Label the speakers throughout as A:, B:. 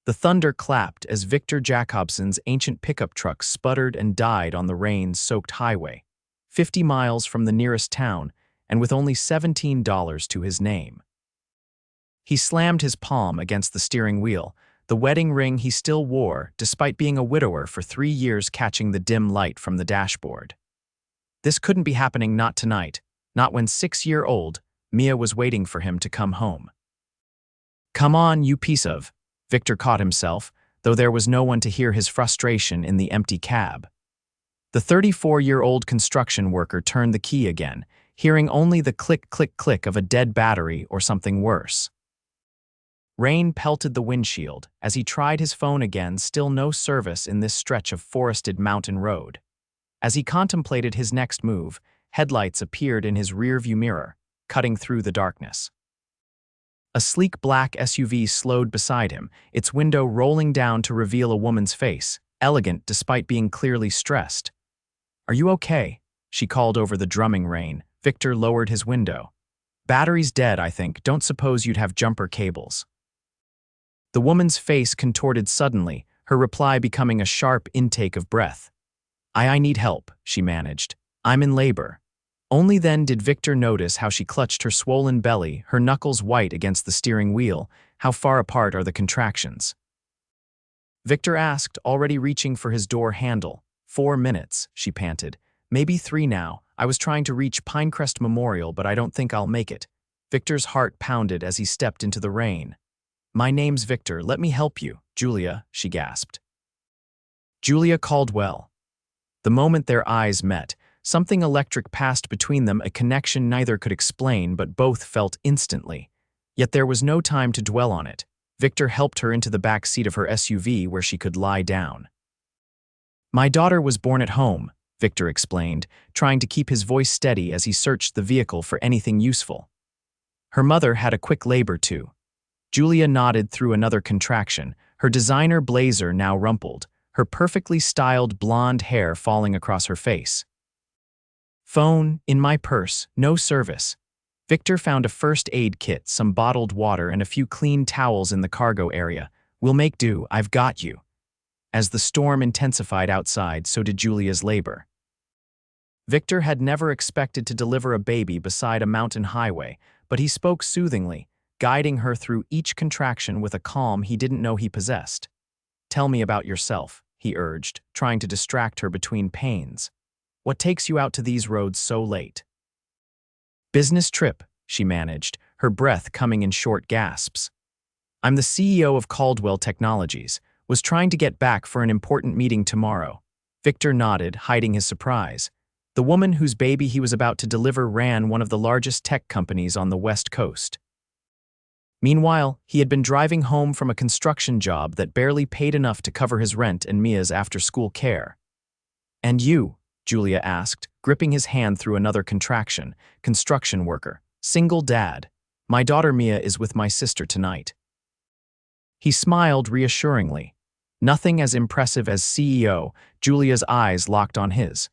A: The thunder clapped as Victor Jacobsen's ancient pickup truck sputtered and died on the rain-soaked highway, 50 miles from the nearest town and with only $17 to his name. He slammed his palm against the steering wheel, the wedding ring he still wore despite being a widower for 3 years catching the dim light from the dashboard. This couldn't be happening, not tonight, not when 6-year-old Mia was waiting for him to come home. "Come on, you piece of," Victor caught himself, though there was no one to hear his frustration in the empty cab. The 34-year-old construction worker turned the key again, hearing only the click-click-click of a dead battery or something worse. Rain pelted the windshield as he tried his phone again, still no service in this stretch of forested mountain road. As he contemplated his next move, headlights appeared in his rearview mirror, cutting through the darkness. A sleek black SUV slowed beside him, its window rolling down to reveal a woman's face, elegant despite being clearly stressed. "Are you okay?" she called over the drumming rain. Victor lowered his window. "Battery's dead, I think. Don't suppose you'd have jumper cables." The woman's face contorted suddenly, her reply becoming a sharp intake of breath. I need help," she managed. "I'm in labor." Only then did Victor notice how she clutched her swollen belly, her knuckles white against the steering wheel. "How far apart are the contractions?" Victor asked, already reaching for his door handle. 4 minutes, she panted. "Maybe 3 now. I was trying to reach Pinecrest Memorial, but I don't think I'll make it." Victor's heart pounded as he stepped into the rain. "My name's Victor. Let me help you, Julia," she gasped. Julia Caldwell. The moment their eyes met, something electric passed between them, a connection neither could explain but both felt instantly. Yet there was no time to dwell on it. Victor helped her into the back seat of her SUV where she could lie down. "My daughter was born at home," Victor explained, trying to keep his voice steady as he searched the vehicle for anything useful. "Her mother had a quick labor too." Julia nodded through another contraction, her designer blazer now rumpled, her perfectly styled blonde hair falling across her face. "Phone, in my purse, no service." Victor found a first aid kit, some bottled water, and a few clean towels in the cargo area. "We'll make do, I've got you." As the storm intensified outside, so did Julia's labor. Victor had never expected to deliver a baby beside a mountain highway, but he spoke soothingly, guiding her through each contraction with a calm he didn't know he possessed. "Tell me about yourself," he urged, trying to distract her between pains. "What takes you out to these roads so late?" "Business trip," she managed, her breath coming in short gasps. "I'm the CEO of Caldwell Technologies. Was trying to get back for an important meeting tomorrow." Victor nodded, hiding his surprise. The woman whose baby he was about to deliver ran one of the largest tech companies on the West Coast. Meanwhile, he had been driving home from a construction job that barely paid enough to cover his rent and Mia's after-school care. "And you?" Julia asked, gripping his hand through another contraction. "Construction worker. Single dad. My daughter Mia is with my sister tonight." He smiled reassuringly. Nothing as impressive as CEO. Julia's eyes locked on his.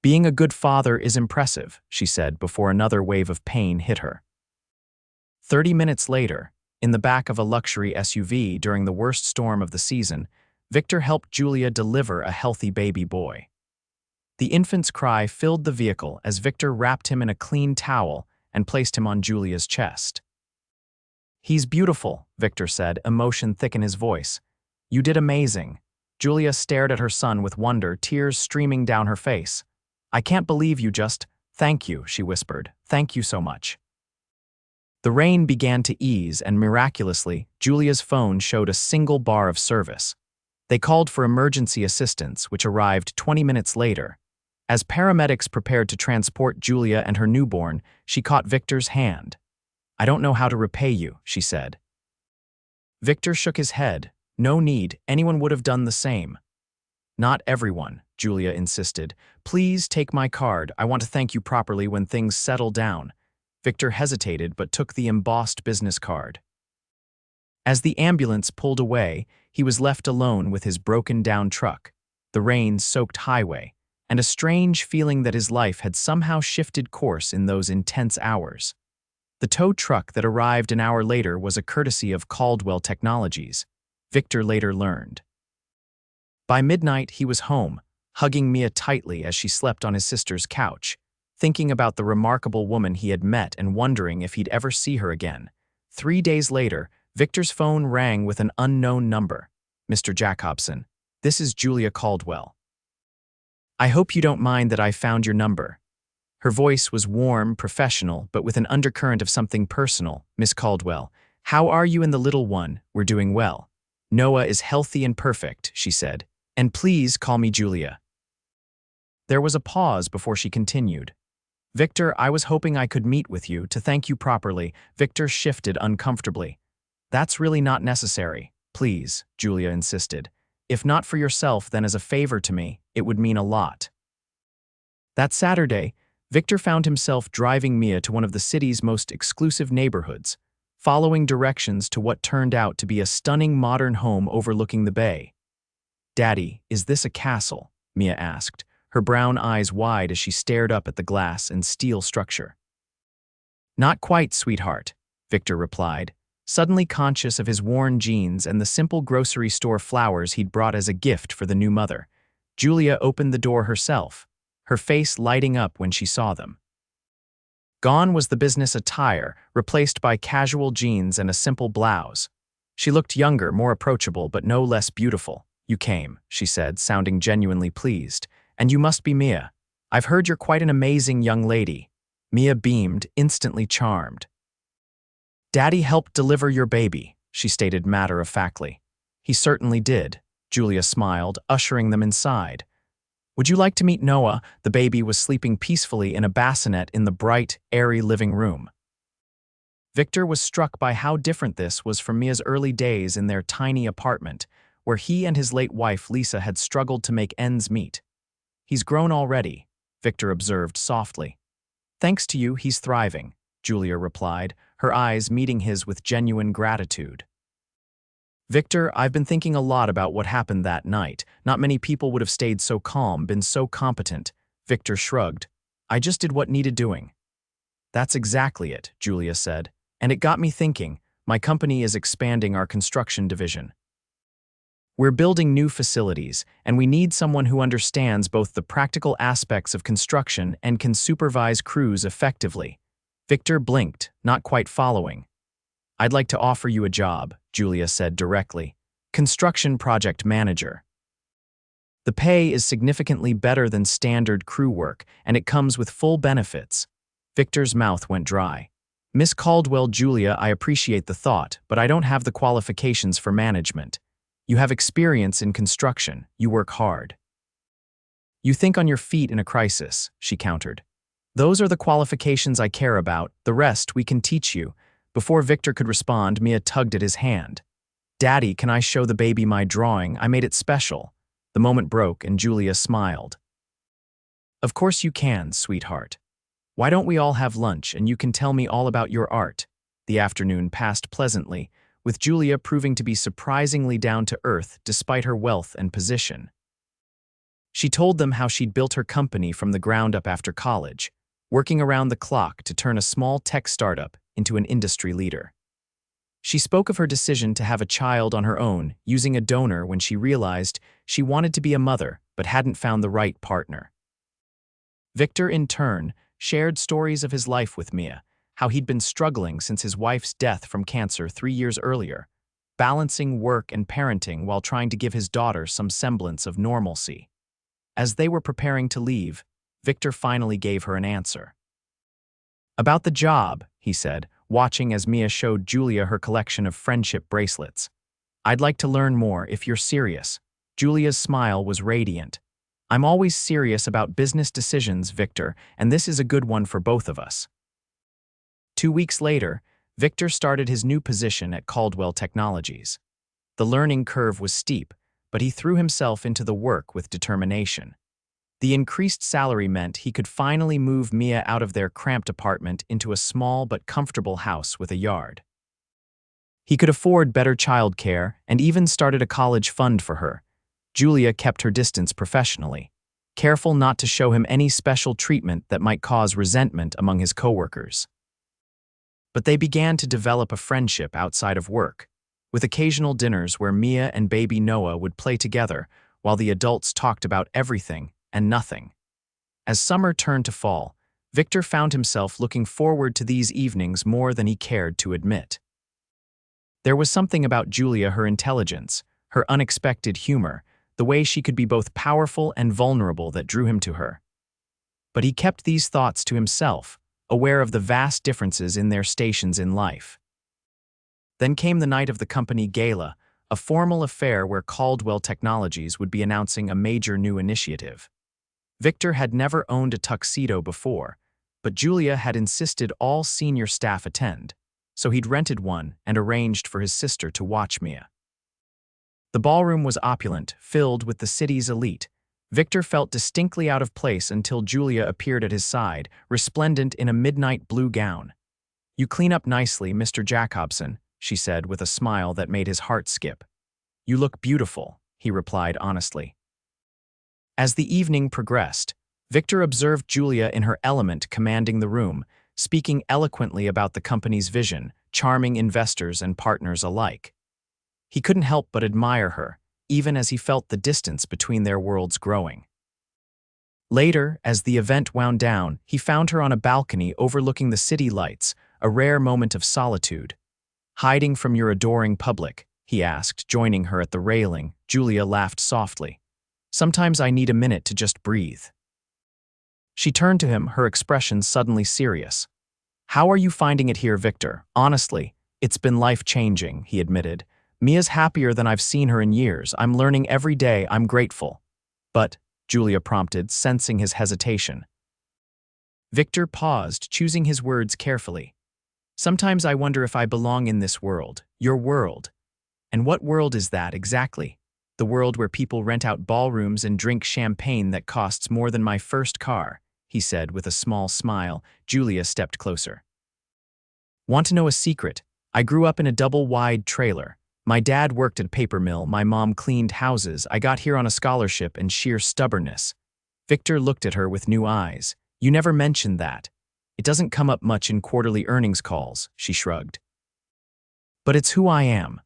A: "Being a good father is impressive," she said before another wave of pain hit her. 30 minutes later, in the back of a luxury SUV during the worst storm of the season, Victor helped Julia deliver a healthy baby boy. The infant's cry filled the vehicle as Victor wrapped him in a clean towel and placed him on Julia's chest. "He's beautiful," Victor said, emotion thick in his voice. "You did amazing." Julia stared at her son with wonder, tears streaming down her face. "I can't believe you just—" "Thank you," she whispered. "Thank you so much." The rain began to ease, and miraculously, Julia's phone showed a single bar of service. They called for emergency assistance, which arrived 20 minutes later. As paramedics prepared to transport Julia and her newborn, she caught Victor's hand. "I don't know how to repay you," she said. Victor shook his head. "No need, anyone would have done the same." "Not everyone," Julia insisted. "Please take my card. I want to thank you properly when things settle down." Victor hesitated but took the embossed business card. As the ambulance pulled away, he was left alone with his broken-down truck, the rain-soaked highway, and a strange feeling that his life had somehow shifted course in those intense hours. The tow truck that arrived an hour later was a courtesy of Caldwell Technologies. Victor later learned. By midnight, he was home, hugging Mia tightly as she slept on his sister's couch, thinking about the remarkable woman he had met and wondering if he'd ever see her again. 3 days later, Victor's phone rang with an unknown number. "Mr. Jacobsen, this is Julia Caldwell. I hope you don't mind that I found your number." Her voice was warm, professional, but with an undercurrent of something personal. "Miss Caldwell, how are you and the little one?" "We're doing well. Noah is healthy and perfect," she said. "And please call me Julia." There was a pause before she continued. "Victor, I was hoping I could meet with you to thank you properly." Victor shifted uncomfortably. "That's really not necessary. Please," Julia insisted. "If not for yourself, then as a favor to me, it would mean a lot." That Saturday, Victor found himself driving Mia to one of the city's most exclusive neighborhoods, following directions to what turned out to be a stunning modern home overlooking the bay. "Daddy, is this a castle?" Mia asked, her brown eyes wide as she stared up at the glass and steel structure. "Not quite, sweetheart," Victor replied, suddenly conscious of his worn jeans and the simple grocery store flowers he'd brought as a gift for the new mother. Julia opened the door herself, her face lighting up when she saw them. Gone was the business attire, replaced by casual jeans and a simple blouse. She looked younger, more approachable, but no less beautiful. "You came," she said, sounding genuinely pleased. "And you must be Mia. I've heard you're quite an amazing young lady." Mia beamed, instantly charmed. "Daddy helped deliver your baby," she stated matter-of-factly. "He certainly did," Julia smiled, ushering them inside. "Would you like to meet Noah?" The baby was sleeping peacefully in a bassinet in the bright, airy living room. Victor was struck by how different this was from Mia's early days in their tiny apartment, where he and his late wife Lisa had struggled to make ends meet. "He's grown already," Victor observed softly. "Thanks to you, he's thriving," Julia replied, her eyes meeting his with genuine gratitude. "Victor, I've been thinking a lot about what happened that night. Not many people would have stayed so calm, been so competent." Victor shrugged. "I just did what needed doing." "That's exactly it," Julia said. "And it got me thinking. My company is expanding our construction division. We're building new facilities, and we need someone who understands both the practical aspects of construction and can supervise crews effectively." Victor blinked, not quite following. "I'd like to offer you a job," Julia said directly. "Construction project manager. The pay is significantly better than standard crew work, and it comes with full benefits." Victor's mouth went dry. "Miss Caldwell, Julia, I appreciate the thought, but I don't have the qualifications for management. You have experience in construction. You work hard. You think on your feet in a crisis," she countered. "Those are the qualifications I care about. The rest we can teach you." Before Victor could respond, Mia tugged at his hand. "Daddy, can I show the baby my drawing? I made it special." The moment broke and Julia smiled. "Of course you can, sweetheart. Why don't we all have lunch and you can tell me all about your art?" The afternoon passed pleasantly, with Julia proving to be surprisingly down to earth despite her wealth and position. She told them how she'd built her company from the ground up after college, working around the clock to turn a small tech startup into an industry leader. She spoke of her decision to have a child on her own, using a donor when she realized she wanted to be a mother but hadn't found the right partner. Victor, in turn, shared stories of his life with Mia, how he'd been struggling since his wife's death from cancer 3 years earlier, balancing work and parenting while trying to give his daughter some semblance of normalcy. As they were preparing to leave, Victor finally gave her an answer. "About the job," he said, watching as Mia showed Julia her collection of friendship bracelets. "I'd like to learn more if you're serious." Julia's smile was radiant. "I'm always serious about business decisions, Victor, and this is a good one for both of us." 2 weeks later, Victor started his new position at Caldwell Technologies. The learning curve was steep, but he threw himself into the work with determination. The increased salary meant he could finally move Mia out of their cramped apartment into a small but comfortable house with a yard. He could afford better childcare and even started a college fund for her. Julia kept her distance professionally, careful not to show him any special treatment that might cause resentment among his coworkers. But they began to develop a friendship outside of work. with occasional dinners where Mia and baby Noah would play together while the adults talked about everything and nothing. As summer turned to fall, Victor found himself looking forward to these evenings more than he cared to admit. There was something about Julia, her intelligence, her unexpected humor, the way she could be both powerful and vulnerable that drew him to her. But he kept these thoughts to himself, aware of the vast differences in their stations in life. Then came the night of the company gala, a formal affair where Caldwell Technologies would be announcing a major new initiative. Victor had never owned a tuxedo before, but Julia had insisted all senior staff attend, so he'd rented one and arranged for his sister to watch Mia. The ballroom was opulent, filled with the city's elite. Victor felt distinctly out of place until Julia appeared at his side, resplendent in a midnight blue gown. "You clean up nicely, Mr. Jacobsen," she said with a smile that made his heart skip. "You look beautiful," he replied honestly. As the evening progressed, Victor observed Julia in her element commanding the room, speaking eloquently about the company's vision, charming investors and partners alike. He couldn't help but admire her, even as he felt the distance between their worlds growing. Later, as the event wound down, he found her on a balcony overlooking the city lights, a rare moment of solitude. "Hiding from your adoring public?" he asked, joining her at the railing. Julia laughed softly. "Sometimes I need a minute to just breathe." She turned to him, her expression suddenly serious. "How are you finding it here, Victor? Honestly, it's been life-changing," he admitted. "Mia's happier than I've seen her in years. I'm learning every day. I'm grateful." "But," Julia prompted, sensing his hesitation. Victor paused, choosing his words carefully. "Sometimes I wonder if I belong in this world, your world." "And what world is that exactly?" "The world where people rent out ballrooms and drink champagne that costs more than my first car," he said with a small smile. Julia stepped closer. "Want to know a secret? I grew up in a double-wide trailer. My dad worked at a paper mill, my mom cleaned houses. I got here on a scholarship and sheer stubbornness." Victor looked at her with new eyes. "You never mentioned that. It doesn't come up much in quarterly earnings calls," she shrugged. "But it's who I am.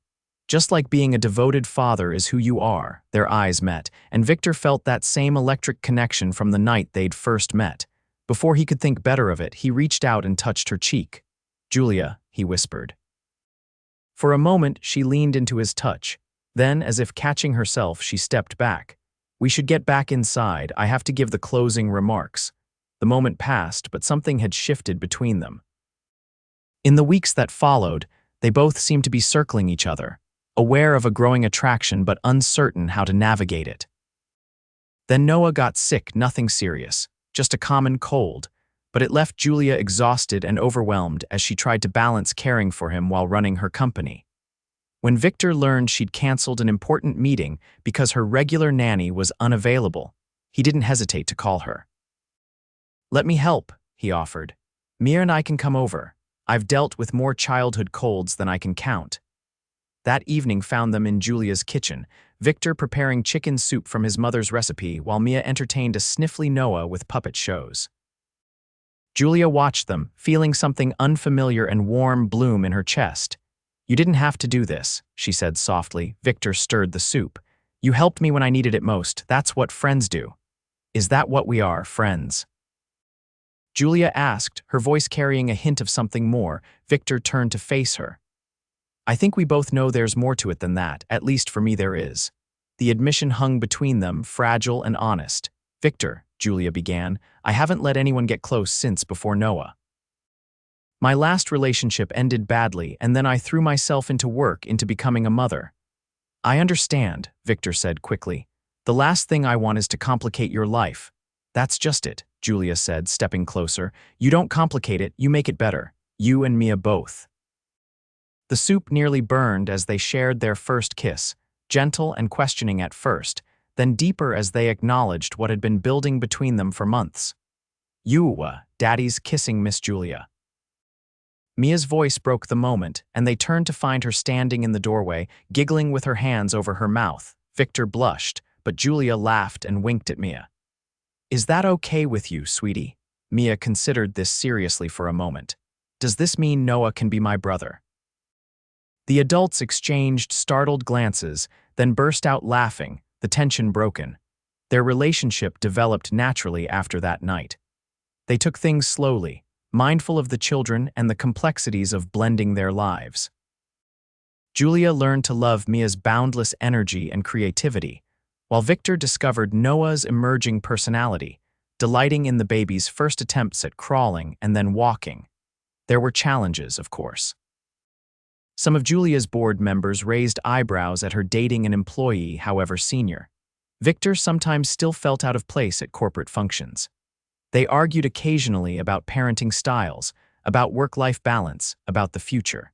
A: Just like being a devoted father is who you are." Their eyes met, and Victor felt that same electric connection from the night they'd first met. Before he could think better of it, he reached out and touched her cheek. "Julia," he whispered. For a moment, she leaned into his touch. Then, as if catching herself, she stepped back. "We should get back inside. I have to give the closing remarks." The moment passed, but something had shifted between them. In the weeks that followed, they both seemed to be circling each other, aware of a growing attraction but uncertain how to navigate it. Then Noah got sick, nothing serious, just a common cold, but it left Julia exhausted and overwhelmed as she tried to balance caring for him while running her company. When Victor learned she'd canceled an important meeting because her regular nanny was unavailable, he didn't hesitate to call her. "Let me help," he offered. "Mia and I can come over. I've dealt with more childhood colds than I can count." That evening found them in Julia's kitchen, Victor preparing chicken soup from his mother's recipe while Mia entertained a sniffly Noah with puppet shows. Julia watched them, feeling something unfamiliar and warm bloom in her chest. "You didn't have to do this," she said softly. Victor stirred the soup. "You helped me when I needed it most. That's what friends do." "Is that what we are, friends?" Julia asked, her voice carrying a hint of something more. Victor turned to face her. "I think we both know there's more to it than that, at least for me there is." The admission hung between them, fragile and honest. "Victor," Julia began, "I haven't let anyone get close since before Noah. My last relationship ended badly, and then I threw myself into work, into becoming a mother." "I understand," Victor said quickly. "The last thing I want is to complicate your life." "That's just it," Julia said, stepping closer. "You don't complicate it, you make it better. You and Mia both." The soup nearly burned as they shared their first kiss, gentle and questioning at first, then deeper as they acknowledged what had been building between them for months. Daddy's kissing Miss Julia." Mia's voice broke the moment, and they turned to find her standing in the doorway, giggling with her hands over her mouth. Victor blushed, but Julia laughed and winked at Mia. "Is that okay with you, sweetie?" Mia considered this seriously for a moment. "Does this mean Noah can be my brother?" The adults exchanged startled glances, then burst out laughing, the tension broken. Their relationship developed naturally after that night. They took things slowly, mindful of the children and the complexities of blending their lives. Julia learned to love Mia's boundless energy and creativity, while Victor discovered Noah's emerging personality, delighting in the baby's first attempts at crawling and then walking. There were challenges, of course. Some of Julia's board members raised eyebrows at her dating an employee, however senior. Victor sometimes still felt out of place at corporate functions. They argued occasionally about parenting styles, about work-life balance, about the future.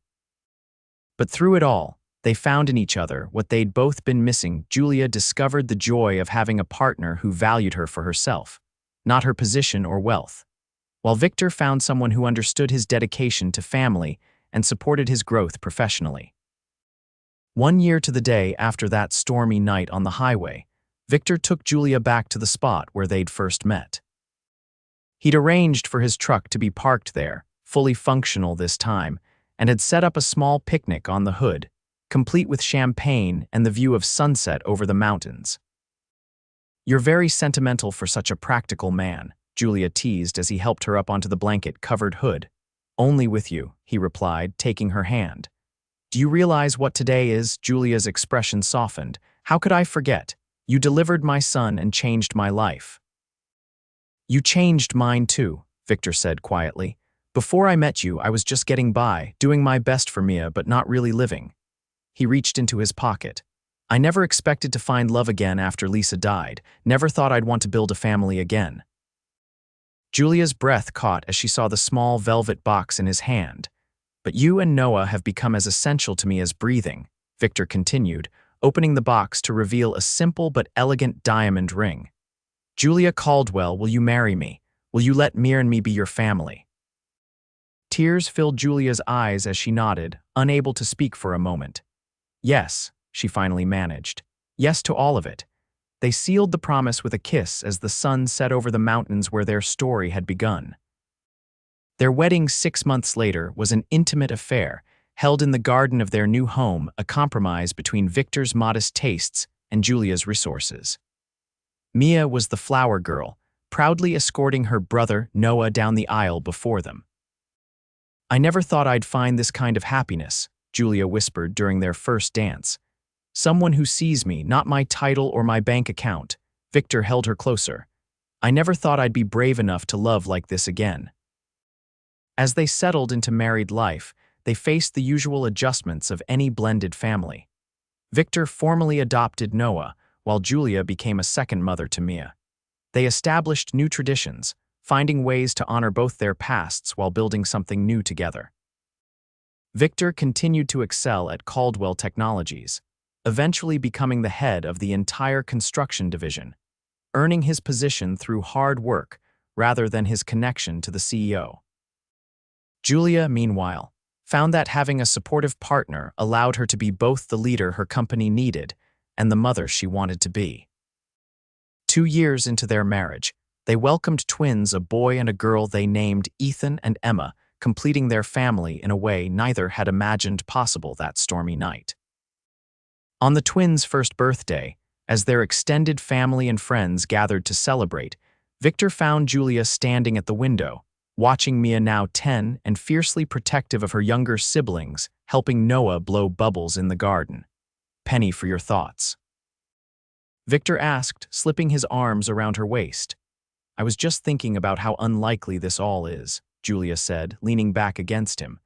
A: But through it all, they found in each other what they'd both been missing. Julia discovered the joy of having a partner who valued her for herself, not her position or wealth, while Victor found someone who understood his dedication to family and supported his growth professionally. 1 year to the day after that stormy night on the highway, Victor took Julia back to the spot where they'd first met. He'd arranged for his truck to be parked there, fully functional this time, and had set up a small picnic on the hood, complete with champagne and the view of sunset over the mountains. "You're very sentimental for such a practical man," Julia teased as he helped her up onto the blanket-covered hood. "Only with you," he replied, taking her hand. "Do you realize what today is?" Julia's expression softened. "How could I forget? You delivered my son and changed my life." "You changed mine too," Victor said quietly. "Before I met you, I was just getting by, doing my best for Mia, but not really living." He reached into his pocket. "I never expected to find love again after Lisa died, never thought I'd want to build a family again." Julia's breath caught as she saw the small velvet box in his hand. "But you and Noah have become as essential to me as breathing," Victor continued, opening the box to reveal a simple but elegant diamond ring. "Julia Caldwell, will you marry me? Will you let Mia and me be your family?" Tears filled Julia's eyes as she nodded, unable to speak for a moment. "Yes," she finally managed. "Yes to all of it." They sealed the promise with a kiss as the sun set over the mountains where their story had begun. Their wedding 6 months later was an intimate affair, held in the garden of their new home, a compromise between Victor's modest tastes and Julia's resources. Mia was the flower girl, proudly escorting her brother, Noah, down the aisle before them. "I never thought I'd find this kind of happiness," Julia whispered during their first dance. "Someone who sees me, not my title or my bank account." Victor held her closer. "I never thought I'd be brave enough to love like this again." As they settled into married life, they faced the usual adjustments of any blended family. Victor formally adopted Noah, while Julia became a second mother to Mia. They established new traditions, finding ways to honor both their pasts while building something new together. Victor continued to excel at Caldwell Technologies, eventually becoming the head of the entire construction division, earning his position through hard work rather than his connection to the CEO. Julia, meanwhile, found that having a supportive partner allowed her to be both the leader her company needed and the mother she wanted to be. 2 years into their marriage, they welcomed twins, a boy and a girl they named Ethan and Emma, completing their family in a way neither had imagined possible that stormy night. On the twins' first birthday, as their extended family and friends gathered to celebrate, Victor found Julia standing at the window, watching Mia, now 10 and fiercely protective of her younger siblings, helping Noah blow bubbles in the garden. "Penny, for your thoughts?" Victor asked, slipping his arms around her waist. "I was just thinking about how unlikely this all is," Julia said, leaning back against him.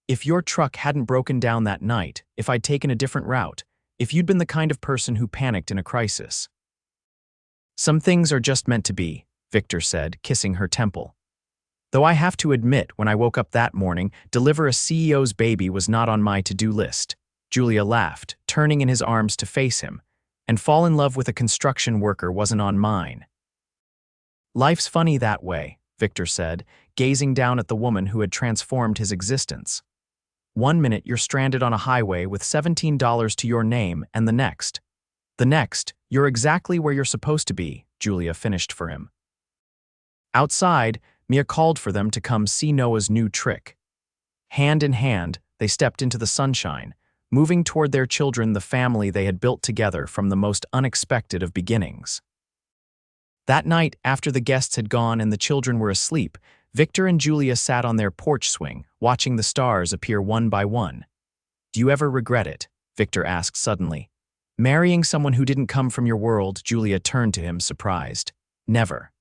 A: "If your truck hadn't broken down that night, if I'd taken a different route, if you'd been the kind of person who panicked in a crisis." "Some things are just meant to be," Victor said, kissing her temple. "Though I have to admit, when I woke up that morning, deliver a CEO's baby was not on my to-do list." Julia laughed, turning in his arms to face him. "And fall in love with a construction worker wasn't on mine." "Life's funny that way," Victor said, gazing down at the woman who had transformed his existence. "One minute you're stranded on a highway with $17 to your name, and the next, you're exactly where you're supposed to be," Julia finished for him. Outside, Mia called for them to come see Noah's new trick. Hand in hand, they stepped into the sunshine, moving toward their children, the family they had built together from the most unexpected of beginnings. That night, after the guests had gone and the children were asleep, Victor and Julia sat on their porch swing, watching the stars appear one by one. "Do you ever regret it?" Victor asked suddenly. "Marrying someone who didn't come from your world?" Julia turned to him, surprised. "Never."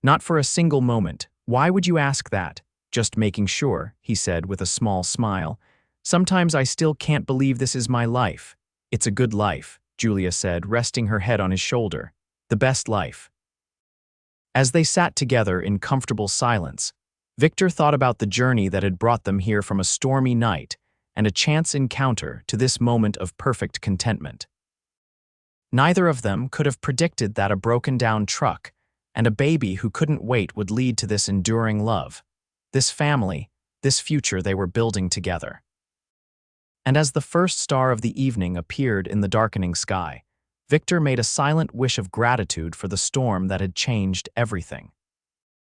A: "Not for a single moment. Why would you ask that?" "Just making sure," he said with a small smile. "Sometimes I still can't believe this is my life." "It's a good life," Julia said, resting her head on his shoulder. "The best life." As they sat together in comfortable silence, Victor thought about the journey that had brought them here from a stormy night and a chance encounter to this moment of perfect contentment. Neither of them could have predicted that a broken-down truck and a baby who couldn't wait would lead to this enduring love, this family, this future they were building together. And as the first star of the evening appeared in the darkening sky, Victor made a silent wish of gratitude for the storm that had changed everything.